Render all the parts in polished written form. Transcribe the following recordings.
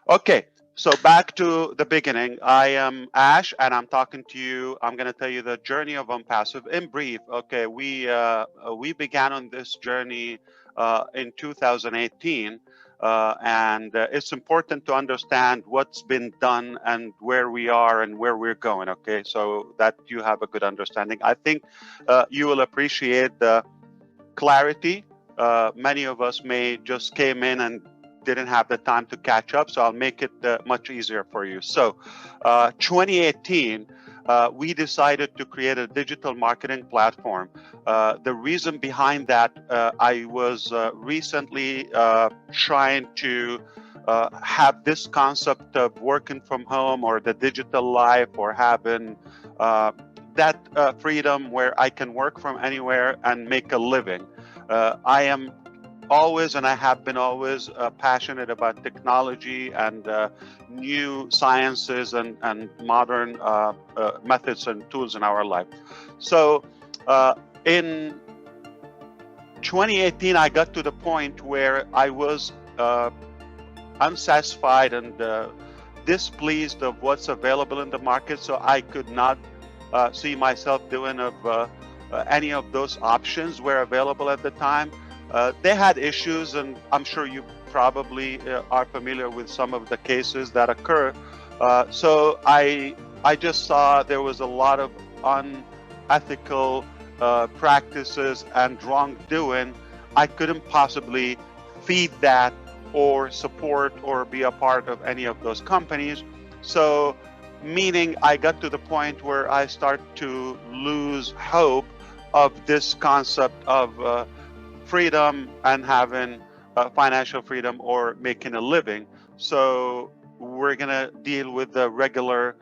Okay, so back to the beginning. I am Ash, and I'm talking to you. I'm going to tell you the journey of Unpassive in brief. Okay, we began on this journey in 2018, and it's important to understand what's been done and where we are and where we're going. Okay, so that you have a good understanding. I think you will appreciate the clarity. Many of us may just came in and didn't have the time to catch up, so I'll make it much easier for you. So, 2018, we decided to create a digital marketing platform. The reason behind that, I was recently trying to have this concept of working from home or the digital life or having that freedom where I can work from anywhere and make a living. I am always, and I have been always, passionate about technology and new sciences and modern methods and tools in our life. So in 2018, I got to the point where I was unsatisfied and displeased of what's available in the market. So I could not see myself doing of any of those options were available at the time. They had issues, and I'm sure you probably are familiar with some of the cases that occur. So I just saw there was a lot of unethical practices and wrongdoing. I couldn't possibly feed that or support or be a part of any of those companies. So, meaning I got to the point where I start to lose hope of this concept of freedom and having financial freedom or making a living. So we're going to deal with the regular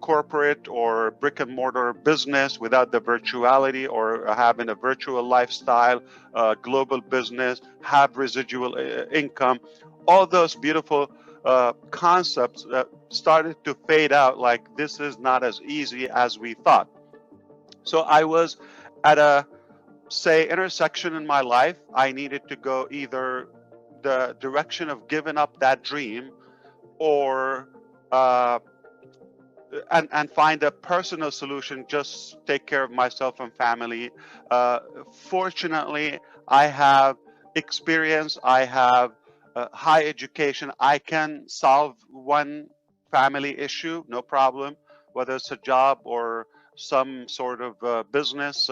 corporate or brick and mortar business without the virtuality or having a virtual lifestyle, global business, have residual income. All those beautiful concepts started to fade out, like this is not as easy as we thought. So I was at a, say, intersection in my life. I needed to go either the direction of giving up that dream or uh, and find a personal solution, just take care of myself and family. uh, Fortunately, I have experience, I have high education, I can solve one family issue, no problem, whether it's a job or some sort of business.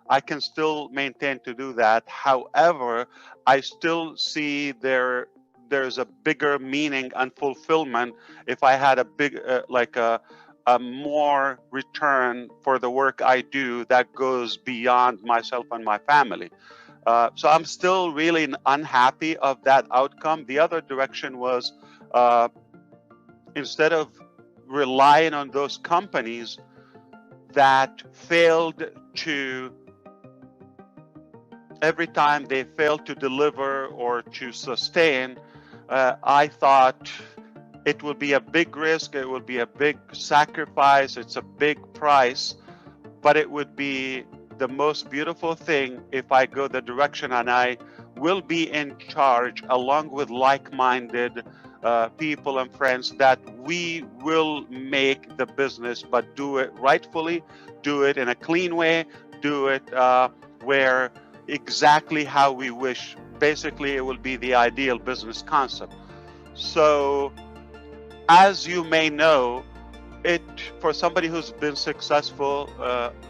I can still maintain to do that. However, I still see there's a bigger meaning and fulfillment if I had a big like a more return for the work I do that goes beyond myself and my family. So I'm still really unhappy of that outcome. The other direction was uh, instead of relying on those companies that failed to, every time they failed to deliver or to sustain, I thought it will be a big risk, it will be a big sacrifice, it's a big price, but it would be the most beautiful thing if I go the direction and I will be in charge along with like-minded people and friends, that we will make the business, but do it rightfully, do it in a clean way, do it where exactly how we wish. Basically, it will be the ideal business concept. So as you may know, it, for somebody who's been successful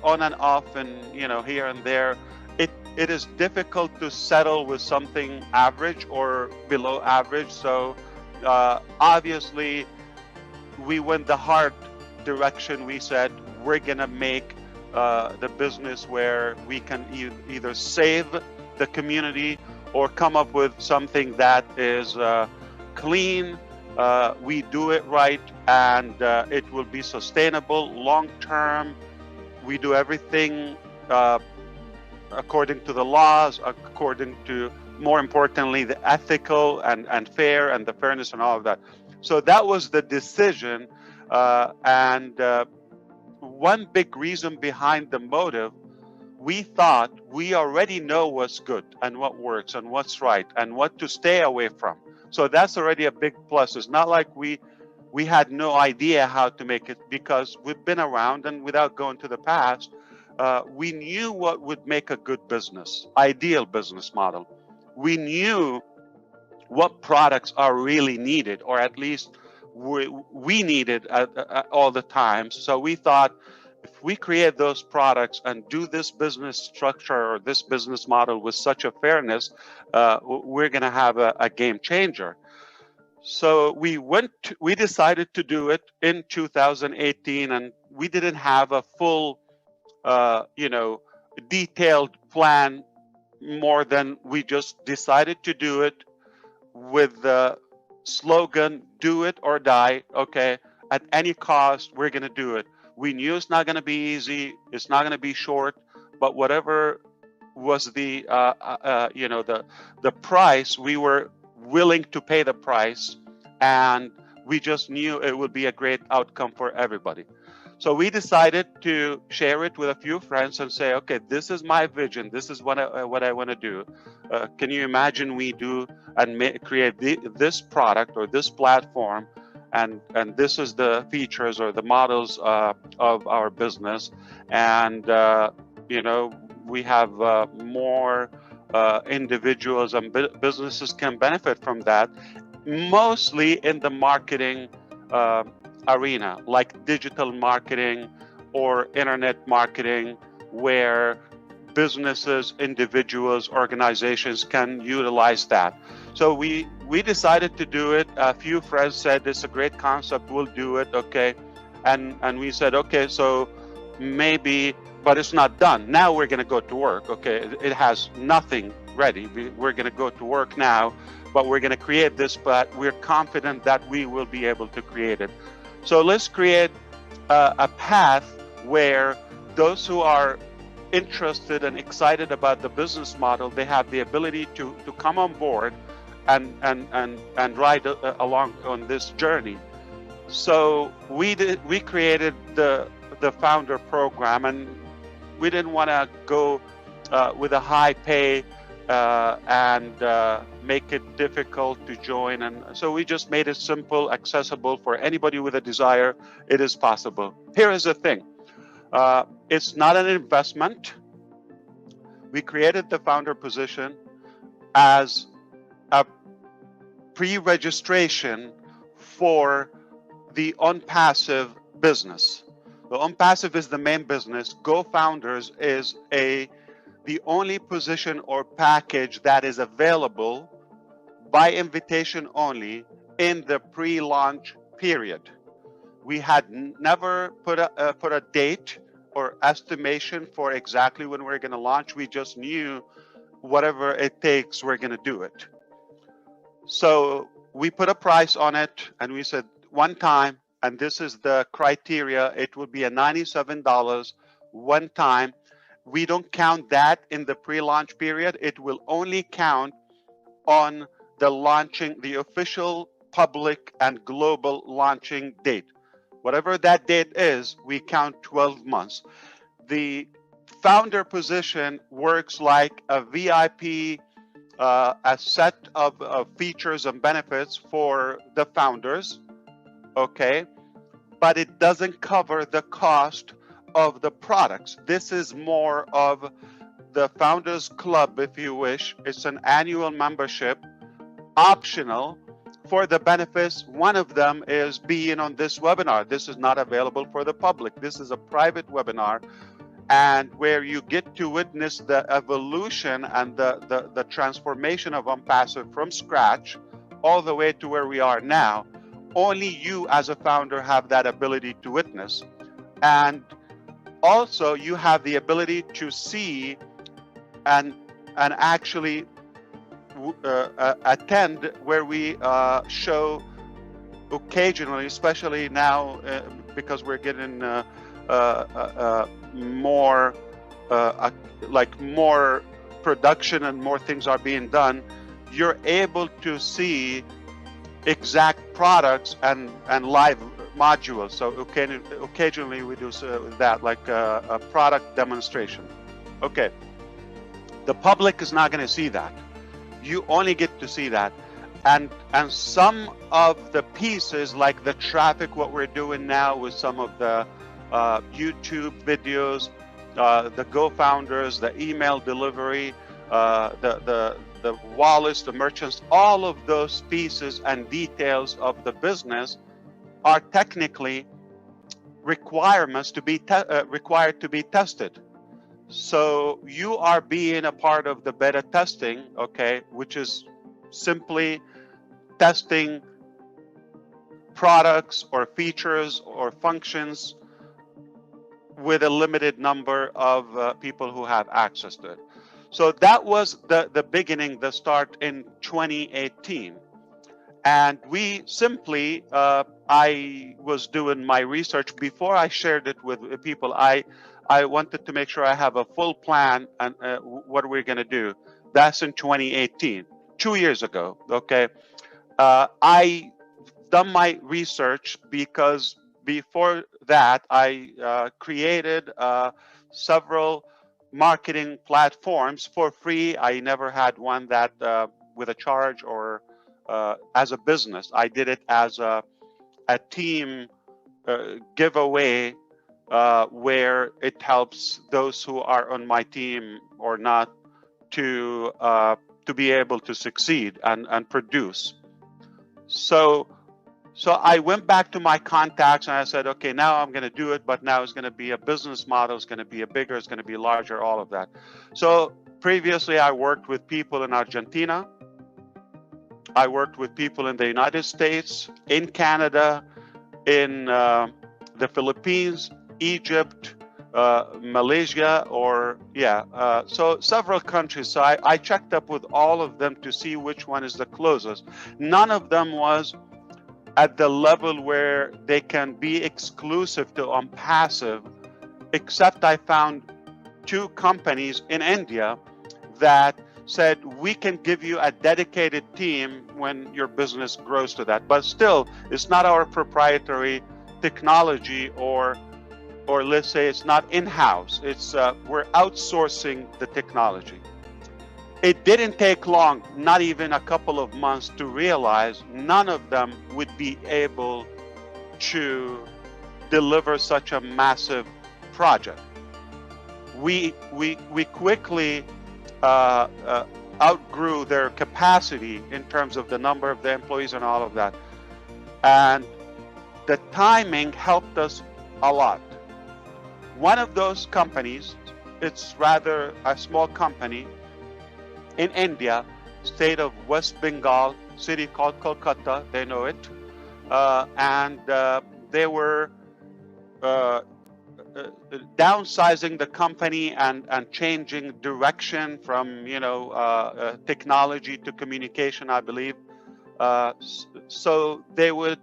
on and off and here and there, it is difficult to settle with something average or below average. So obviously we went the hard direction. We said we're gonna make the business where we can either save the community or come up with something that is clean. We do it right, and it will be sustainable long term. We do everything according to the laws, according to, more importantly, the ethical and fair and the fairness and all of that. So that was the decision. And one big reason behind the motive, we thought we already know what's good and what works and what's right and what to stay away from. So that's already a big plus. It's not like we had no idea how to make it, because we've been around, and without going to the past, we knew what would make a good business, ideal business model. We knew what products are really needed, or at least we needed all the time. So we thought, if we create those products and do this business structure or this business model with such a fairness, we're going to have a game changer. So we decided to do it in 2018, and we didn't have a full, detailed plan, more than we just decided to do it with the slogan, do it or die. Okay, at any cost, we're going to do it. We knew it's not going to be easy, it's not going to be short, but whatever was the the price, we were willing to pay the price, and we just knew it would be a great outcome for everybody. So we decided to share it with a few friends and say, okay, this is my vision. This is what I want to do. Can you imagine we do and create this product or this platform, and this is the features or the models of our business, and we have more individuals and businesses can benefit from that, mostly in the marketing arena, like digital marketing or internet marketing, where businesses, individuals, organizations can utilize that. So we decided to do it. A few friends said it's a great concept, we'll do it. Okay, and we said, okay, so maybe, but it's not done. Now we're going to go to work. Okay, it has nothing ready. We're going to go to work now, but we're going to create this, but we're confident that we will be able to create it. So let's create a path where those who are interested and excited about the business model, they have the ability to come on board and ride along on this journey. So we created the founder program, and we didn't want to go with a high pay and make it difficult to join. And so we just made it simple, accessible for anybody with a desire. It is possible. Here is the thing. It's not an investment. We created the founder position as a pre-registration for the OnPassive business. The OnPassive is the main business. GoFounders is the only position or package that is available by invitation only in the pre-launch period. We had never put a date or estimation for exactly when we're going to launch. We just knew whatever it takes, we're going to do it. So we put a price on it, and we said one time, and this is the criteria, it will be a $97 one time. We don't count that in the pre-launch period. It will only count on the official public and global launching date. Whatever that date is, we count 12 months. The founder position works like a VIP, a set of features and benefits for the founders, okay? But it doesn't cover the cost of the products. This is more of the Founders Club, if you wish. It's an annual membership, optional for the benefits. One of them is being on this webinar. This is not available for the public. This is a private webinar, and where you get to witness the evolution and the transformation of OnPassive from scratch all the way to where we are now. Only you as a founder have that ability to witness. And also you have the ability to see and actually attend where we show occasionally, especially now because we're getting more more production and more things are being done. You're able to see exact products and live modules. So occasionally we do that, like a product demonstration. Okay, the public is not going to see that. You only get to see that. And some of the pieces, like the traffic, what we're doing now with some of the YouTube videos, the Go Founders, the email delivery, the wallets, the merchants, all of those pieces and details of the business are technically requirements to be required to be tested. So you are being a part of the beta testing, okay, which is simply testing products or features or functions with a limited number of people who have access to it. So that was the beginning, the start in 2018. And we simply, I was doing my research before I shared it with people. I wanted to make sure I have a full plan and what we're going to do. That's in 2018, 2 years ago. Okay. I done my research because before that I created several marketing platforms for free. I never had one that with a charge or as a business. I did it as a team giveaway where it helps those who are on my team or not to be able to succeed and produce. So I went back to my contacts and I said, okay, now I'm going to do it, but now it's going to be a business model. It's going to be a bigger, it's going to be larger, all of that. So previously I worked with people in Argentina. I worked with people in the United States, in Canada, in the Philippines, Egypt, Malaysia, so several countries. So I checked up with all of them to see which one is the closest. None of them was at the level where they can be exclusive to OnPassive, except I found 2 companies in India that said we can give you a dedicated team when your business grows to that. But still, it's not our proprietary technology, or let's say it's not in-house. It's we're outsourcing the technology. It didn't take long, not even a couple of months, to realize none of them would be able to deliver such a massive project. We quickly outgrew their capacity in terms of the number of the employees and all of that. And the timing helped us a lot. One of those companies, it's rather a small company in India, state of West Bengal, city called Kolkata, they know it. And they were downsizing the company and changing direction from technology to communication, I believe. So they were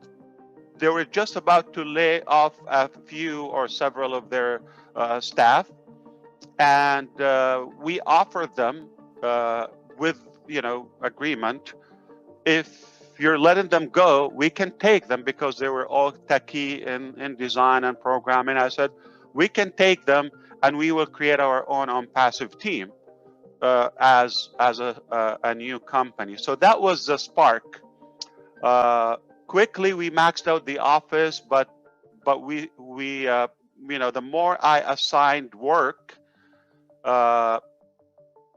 just about to lay off a few or several of their staff, and we offered them with agreement, if you're letting them go, we can take them, because they were all techie in design and programming. I said, we can take them and we will create our own OnPassive team as a new company. So that was the spark. Quickly we maxed out the office, but we the more I assigned work,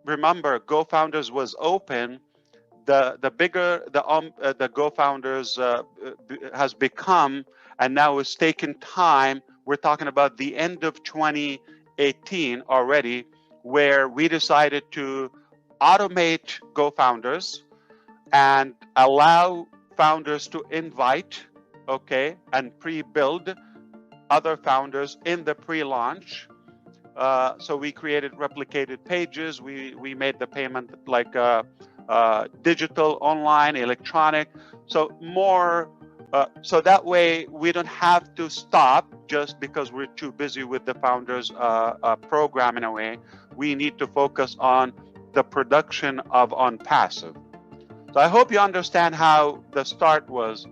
remember, Go Founders was open. The bigger the Go Founders has become, and now it's taken time. We're talking about the end of 2018 already, where we decided to automate Go Founders and allow founders to invite, and pre-build other founders in the pre-launch. So we created replicated pages. We made the payment like digital, online, electronic. So more, so that way we don't have to stop just because we're too busy with the founders program in a way. We need to focus on the production of OnPassive. So I hope you understand how the start was.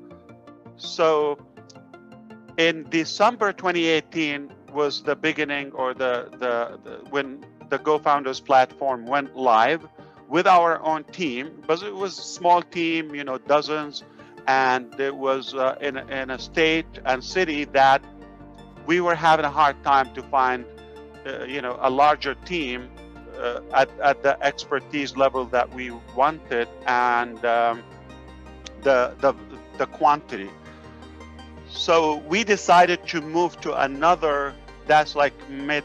So in December 2018 was the beginning, or the when the Go Founders platform went live. with our own team, but it was a small team, dozens, and it was in a state and city that we were having a hard time to find, a larger team at the expertise level that we wanted, and the quantity. So we decided to move to another. That's like mid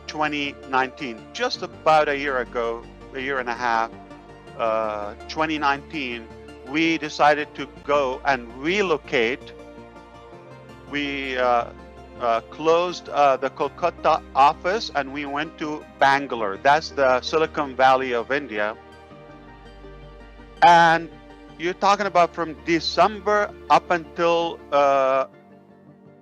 2019, just about a year ago, a year and a half, 2019, we decided to go and relocate. We closed the Kolkata office and we went to Bangalore. That's the Silicon Valley of India. And you're talking about from December up until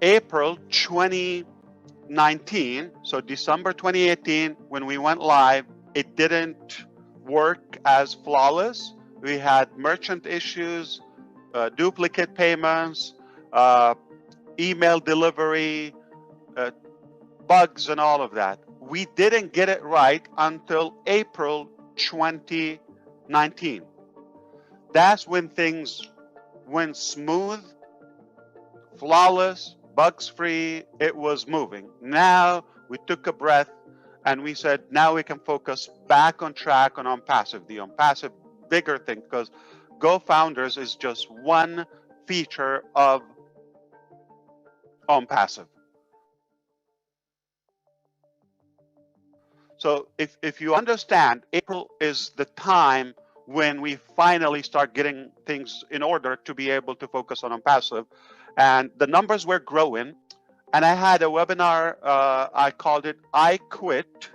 April 2019. So December 2018, when we went live, it didn't work as flawless. We had merchant issues, duplicate payments, email delivery, bugs, and all of that. We didn't get it right until April 2019. That's when things went smooth, flawless, bugs free. It was moving. Now we took a breath and we said, now we can focus back on track on OnPassive. The OnPassive bigger thing, because Go Founders is just one feature of OnPassive. So if you understand, April is the time when we finally start getting things in order to be able to focus on OnPassive. And the numbers were growing. And I had a webinar, I called it I Quit.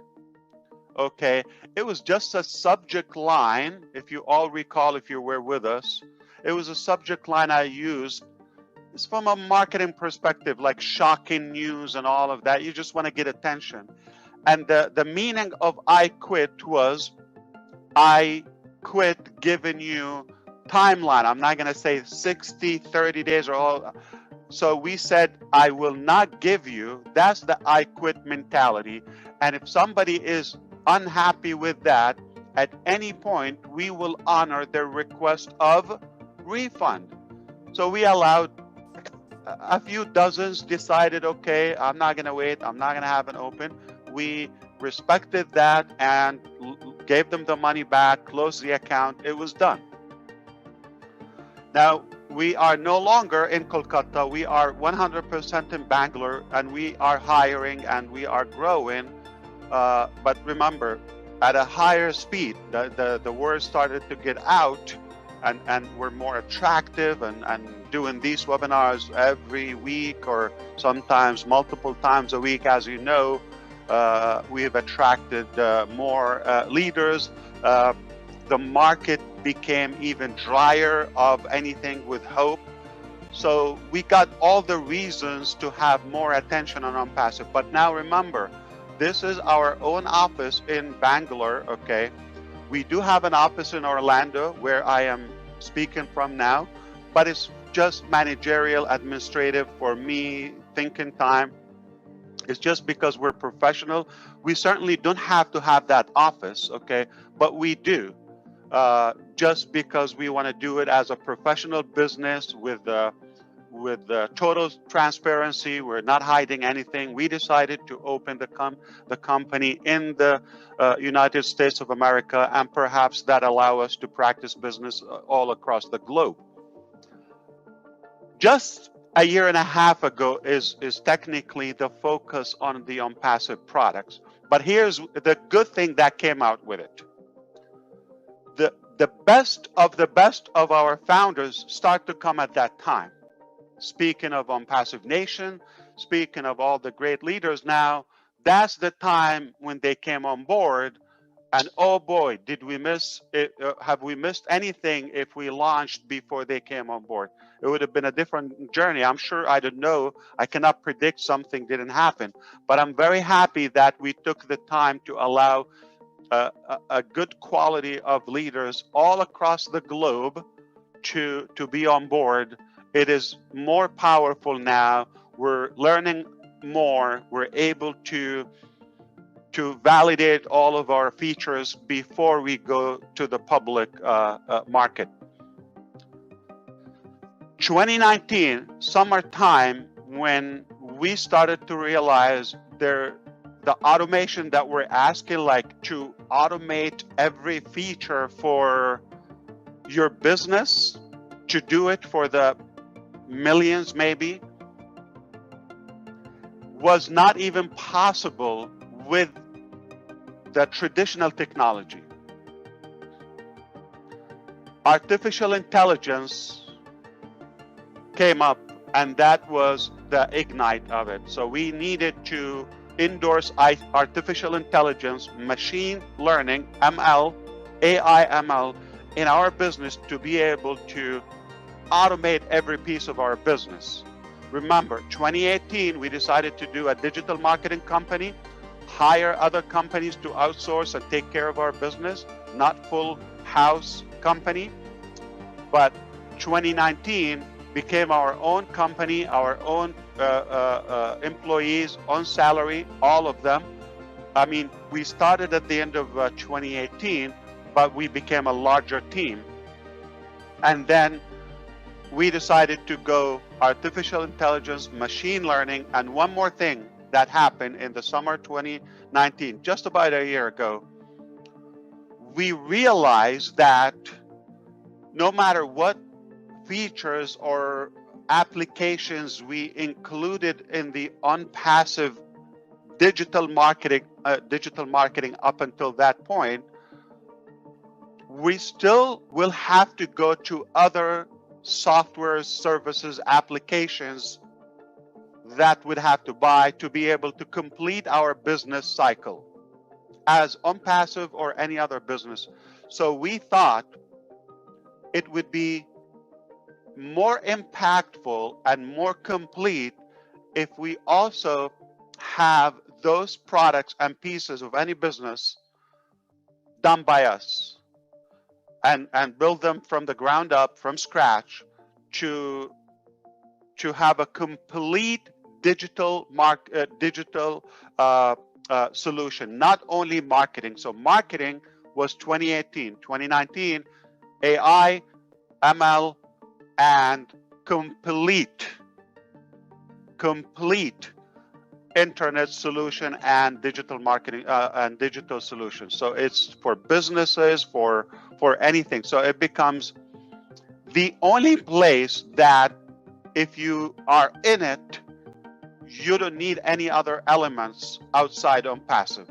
Okay, it was just a subject line. If you all recall, if you were with us, it was a subject line I used. It's from a marketing perspective, like shocking news and all of that. You just want to get attention. And the meaning of I quit was, I quit giving you timeline. I'm not going to say 60, 30 days or all. So we said, I will not give you. That's the I quit mentality. And if somebody is unhappy with that, at any point, we will honor their request of refund. So we allowed a few dozens, decided, okay, I'm not going to wait. I'm not going to have an open. We respected that and gave them the money back, closed the account. It was done. Now, we are no longer in Kolkata. We are 100% in Bangalore, and we are hiring and we are growing. But remember, at a higher speed, the word started to get out, and we're more attractive and doing these webinars every week or sometimes multiple times a week. As you know, we have attracted more leaders. The market became even drier of anything with hope. So we got all the reasons to have more attention on OnPassive. But now remember, this is our own office in Bangalore, okay? We do have an office in Orlando where I am speaking from now, but it's just managerial, administrative for me, thinking time. It's just because we're professional. We certainly don't have to have that office, okay? But we do. Just because we want to do it as a professional business with total transparency. We're not hiding anything. We decided to open the company in the United States of America, and perhaps that allow us to practice business all across the globe. Just a year and a half ago is technically the focus on the OnPassive products. But here's the good thing that came out with it. The best of our founders start to come at that time. Speaking of OnPassive Nation, speaking of all the great leaders now, that's the time when they came on board. And oh boy, did we miss it, have we missed anything if we launched before they came on board? It would have been a different journey. I'm sure, I don't know. I cannot predict something didn't happen. But I'm very happy that we took the time to allow a good quality of leaders all across the globe to be on board. It is more powerful now. We're learning more. We're able to to validate all of our features before we go to the public market. 2019, summertime, when we started to realize the automation that we're asking, like to automate every feature for your business, to do it for the millions maybe, was not even possible with the traditional technology. Artificial intelligence came up, and that was the ignite of it. So we needed to endorse artificial intelligence, machine learning, ML, AI ML in our business to be able to automate every piece of our business. Remember, 2018, we decided to do a digital marketing company, hire other companies to outsource and take care of our business, not full house company. But 2019 became our own company, our own employees on salary, all of them. I mean, we started at the end of 2018, but we became a larger team. And then we decided to go artificial intelligence, machine learning, and one more thing that happened in the summer 2019, just about a year ago. We realized that no matter what features or applications we included in the unpassive digital marketing up until that point, we still will have to go to other software, services, applications that would have to buy to be able to complete our business cycle as unpassive or any other business. So we thought it would be more impactful and more complete if we also have those products and pieces of any business done by us and build them from the ground up, from scratch, to have a complete digital solution, not only marketing. So marketing was 2018, 2019, AI, ML, and complete internet solution and digital marketing and digital solutions. So it's for businesses, for anything. So it becomes the only place that if you are in it, you don't need any other elements outside unpassive.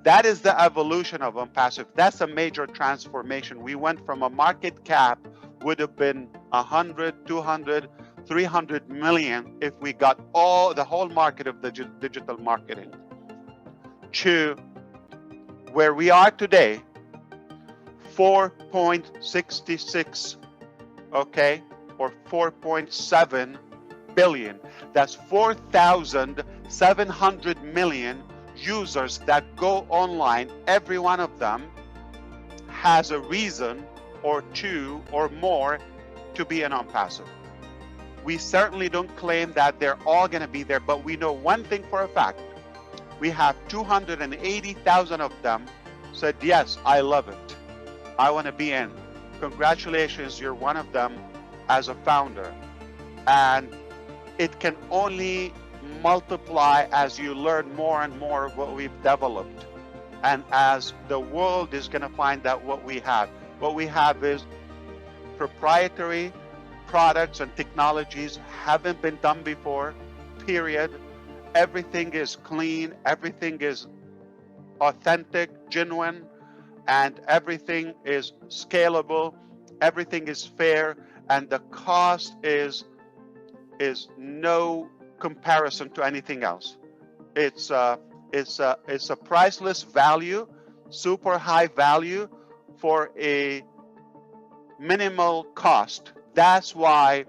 That is the evolution of unpassive. That's a major transformation. We went from a market cap would have been 100, 200, 300 million if we got the whole market of the digital marketing, to where we are today, 4.66, okay, or 4.7 billion. That's 4,700 million users that go online. Every one of them has a reason or two or more to be an unpassive. We certainly don't claim that they're all going to be there, but we know one thing for a fact. We have 280,000 of them said, yes, I love it. I want to be in. Congratulations, you're one of them as a founder. And it can only multiply as you learn more and more of what we've developed. And as the world is going to find out what we have. What we have is proprietary products and technologies haven't been done before, period. Everything is clean, everything is authentic, genuine, and everything is scalable, everything is fair, and the cost is no comparison to anything else. It's a priceless value, super high value for a minimal cost. That's why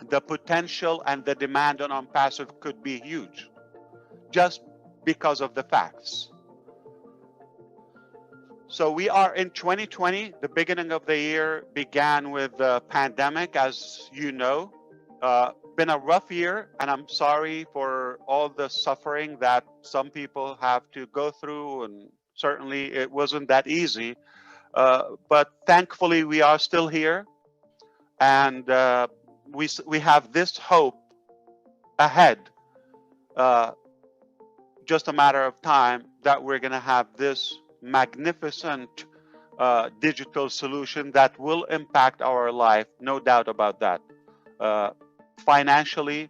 the potential and the demand on unpassive could be huge, just because of the facts. So we are in 2020. The beginning of the year began with the pandemic, as you know. Been a rough year, and I'm sorry for all the suffering that some people have to go through, and certainly it wasn't that easy. But thankfully, we are still here, and we have this hope ahead. Just a matter of time that we're going to have this magnificent digital solution that will impact our life, no doubt about that. Financially,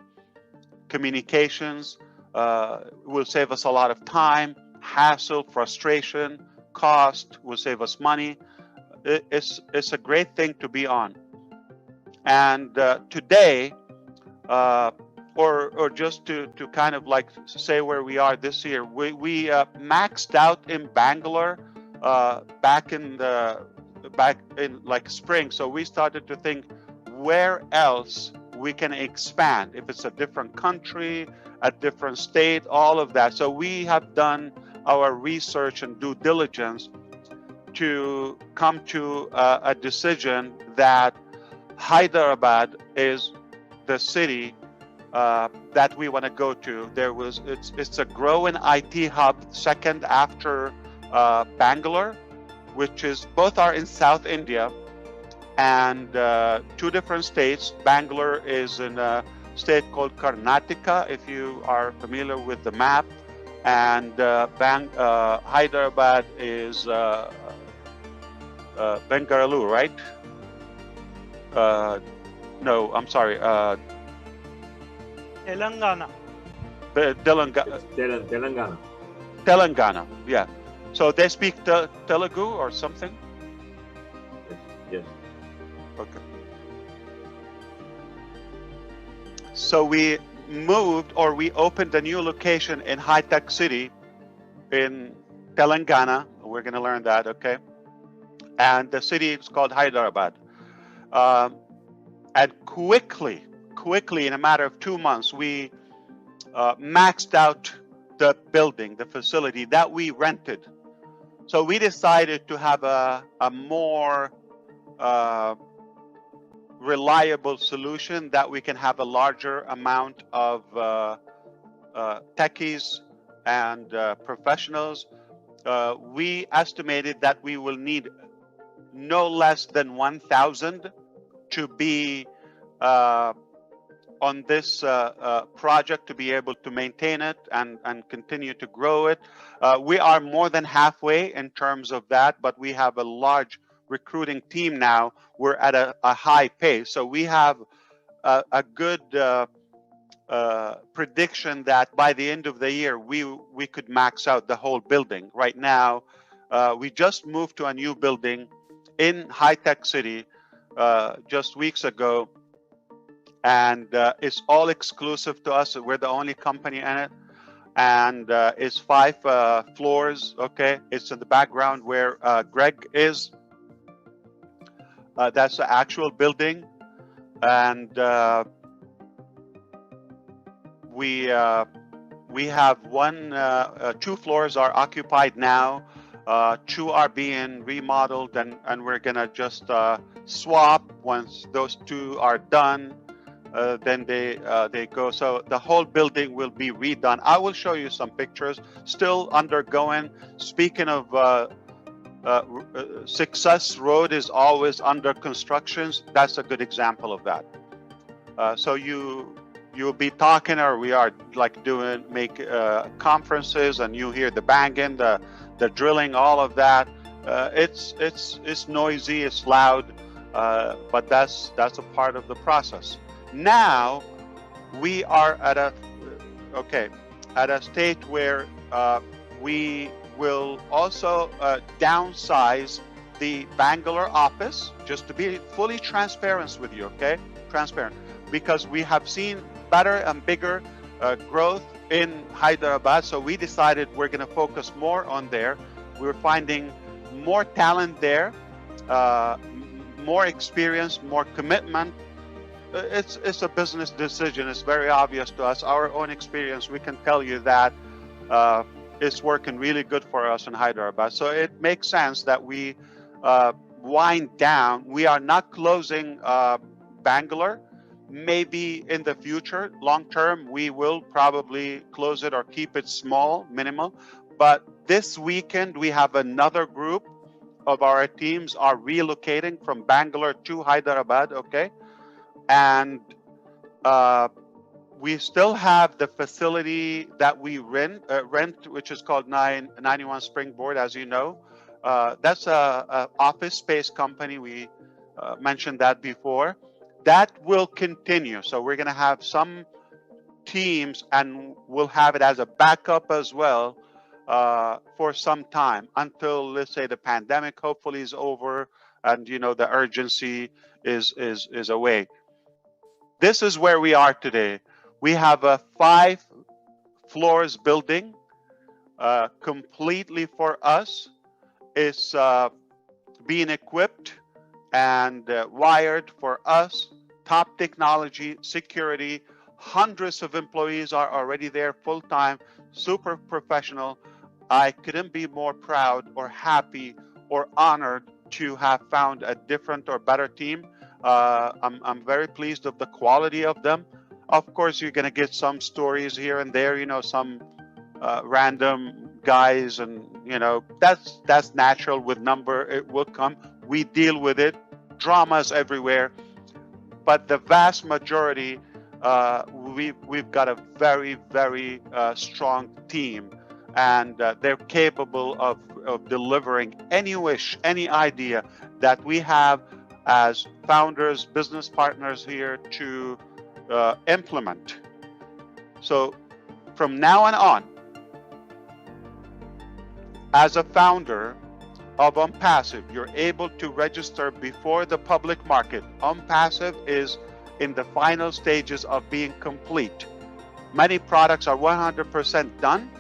communications will save us a lot of time, hassle, frustration, cost, will save us money. It's a great thing to be on. And today, or just to kind of like say where we are this year, we maxed out in Bangalore back in like spring. So we started to think where else we can expand, if it's a different country, a different state, all of that. So we have done our research and due diligence to come to a decision that Hyderabad is the city that we want to go to. It's a growing IT hub, second after Bangalore, which is both are in South India, and two different states. Bangalore is in a state called Karnataka, if you are familiar with the map, and Hyderabad is Bengaluru, right? No, I'm sorry. Telangana. Telangana. Telangana, yeah. So they speak Telugu or something? Yes. Okay. So we moved, or we opened a new location in High Tech City in Telangana. We're going to learn that, okay? And the city is called Hyderabad. And quickly, in a matter of 2 months, we maxed out the building, the facility that we rented. So we decided to have a more reliable solution that we can have a larger amount of techies and professionals. We estimated that we will need no less than 1,000 to be on this project, to be able to maintain it and continue to grow it. We are more than halfway in terms of that, but we have a large recruiting team now. We're at a high pace. So we have a good prediction that by the end of the year, we could max out the whole building. Right now, we just moved to a new building in High Tech City just weeks ago. And it's all exclusive to us. We're the only company in it. And it's 5 floors, okay? It's in the background where Greg is. That's the actual building. And we have 2 floors are occupied now. 2 are being remodeled, and we're gonna just swap once those 2 are done. Then they go. So the whole building will be redone. I will show you some pictures. Still undergoing. Speaking of Success Road is always under construction. That's a good example of that. So you'll be talking, or we are like make conferences, and you hear the banging, the drilling, all of that. It's noisy, it's loud, but that's a part of the process. Now we are at a state where we will also downsize the Bangalore office, just to be fully transparent with you, okay? Transparent, because we have seen better and bigger growth in Hyderabad. So we decided we're going to focus more on there. We're finding more talent there, more experience, more commitment. It's a business decision. It's very obvious to us. Our own experience, we can tell you that it's working really good for us in Hyderabad. So it makes sense that we wind down. We are not closing Bangalore, Maybe in the future, long term, we will probably close it or keep it small, minimal. But this weekend, we have another group of our teams are relocating from Bangalore to Hyderabad, okay? And uh, we still have the facility that we rent, which is called 91 Springboard, as you know. That's a office space company. We mentioned that before. That will continue. So we're going to have some teams, and we'll have it as a backup as well for some time until, let's say, the pandemic hopefully is over, and the urgency is away. This is where we are today. We have a 5 floors building completely for us. It's being equipped and wired for us. Top technology, security. Hundreds of employees are already there full time, super professional. I couldn't be more proud or happy or honored to have found a different or better team. I'm very pleased of the quality of them. Of course, you're going to get some stories here and there, some random guys, and that's natural. With number, it will come. We deal with it. Dramas everywhere, but the vast majority, we've got a very, very strong team, and they're capable of delivering any wish, any idea that we have as founders, business partners here to implement. So from now on, as a founder of OnPassive, you're able to register before the public market. OnPassive is in the final stages of being complete. Many products are 100% done.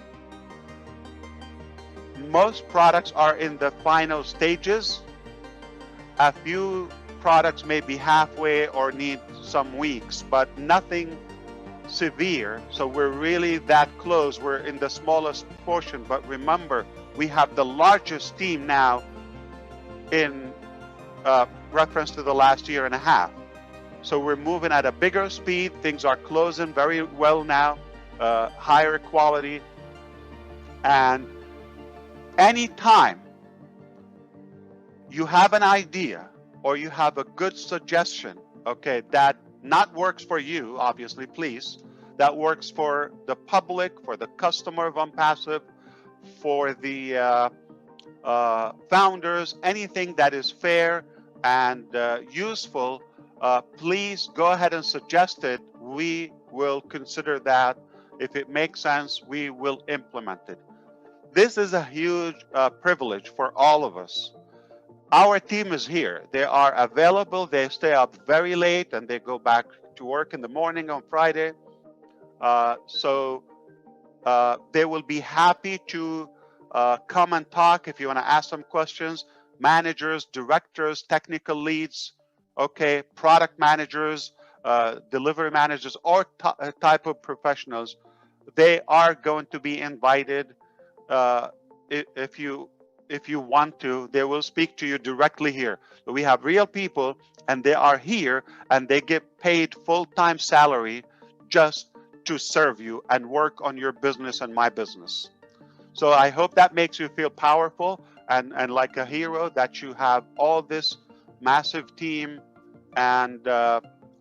Most products are in the final stages. A few products may be halfway or need some weeks, but nothing severe. So we're really that close. We're in the smallest portion, but remember, we have the largest team now in reference to the last year and a half. So we're moving at a bigger speed. Things are closing very well now, higher quality. And anytime you have an idea or you have a good suggestion, okay, that not works for you, obviously, please, that works for the public, for the customer of OnPassive, for the founders, anything that is fair and useful, please go ahead and suggest it. We will consider that. If it makes sense, we will implement it. This is a huge privilege for all of us. Our team is here. They are available. They stay up very late and they go back to work in the morning on Friday. So they will be happy to come and talk if you want to ask some questions. Managers, directors, technical leads, okay, product managers, delivery managers, or type of professionals, they are going to be invited. If you want to, they will speak to you directly here. We have real people, and they are here, and they get paid full-time salary just to serve you and work on your business and my business. So I hope that makes you feel powerful and like a hero, that you have all this massive team and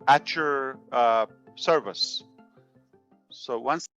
at your service. So once